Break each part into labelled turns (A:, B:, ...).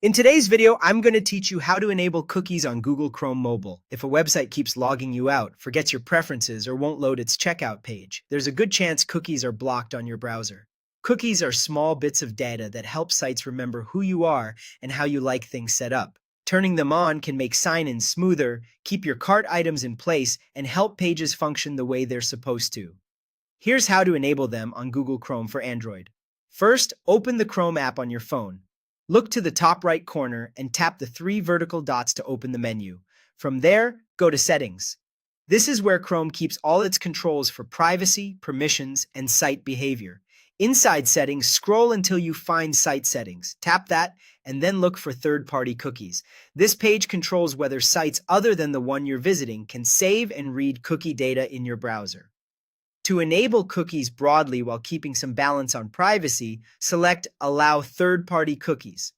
A: In today's video, I'm going to teach you how to enable cookies on Google Chrome Mobile. If a website keeps logging you out, forgets your preferences, or won't load its checkout page, there's a good chance cookies are blocked on your browser. Cookies are small bits of data that help sites remember who you are and how you like things set up. Turning them on can make sign-in smoother, keep your cart items in place, and help pages function the way they're supposed to. Here's how to enable them on Google Chrome for Android. First, open the Chrome app on your phone. Look to the top right corner and tap the three vertical dots to open the menu. From there, go to Settings. This is where Chrome keeps all its controls for privacy, permissions, and site behavior. Inside Settings, scroll until you find Site Settings. Tap that, and then look for third-party cookies. This page controls whether sites other than the one you're visiting can save and read cookie data in your browser. To enable cookies broadly while keeping some balance on privacy, select Allow Third-Party Cookies.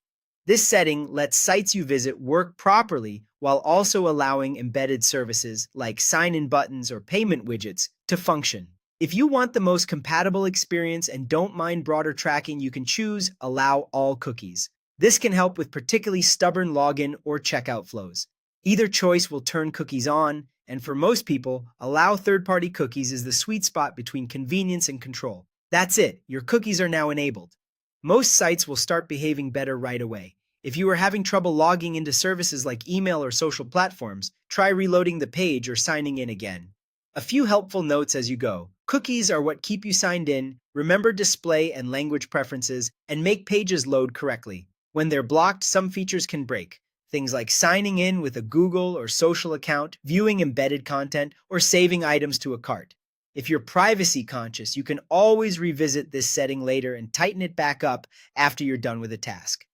A: This setting lets sites you visit work properly while also allowing embedded services like sign-in buttons or payment widgets to function. If you want the most compatible experience and don't mind broader tracking, you can choose Allow All Cookies. This can help with particularly stubborn login or checkout flows. Either choice will turn cookies on, and for most people, allow third-party cookies is the sweet spot between convenience and control. That's it, your cookies are now enabled. Most sites will start behaving better right away. If you are having trouble logging into services like email or social platforms, try reloading the page or signing in again. A few helpful notes as you go. Cookies are what keep you signed in, remember display and language preferences, and make pages load correctly. When they're blocked, some features can break. Things like signing in with a Google or social account, viewing embedded content, or saving items to a cart. If you're privacy conscious, you can always revisit this setting later and tighten it back up after you're done with a task.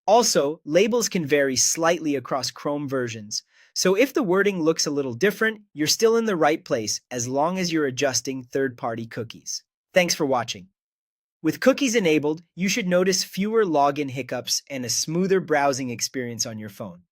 A: Also, labels can vary slightly across Chrome versions, so if the wording looks a little different, you're still in the right place as long as you're adjusting third-party cookies. Thanks for watching. With cookies enabled, you should notice fewer login hiccups and a smoother browsing experience on your phone.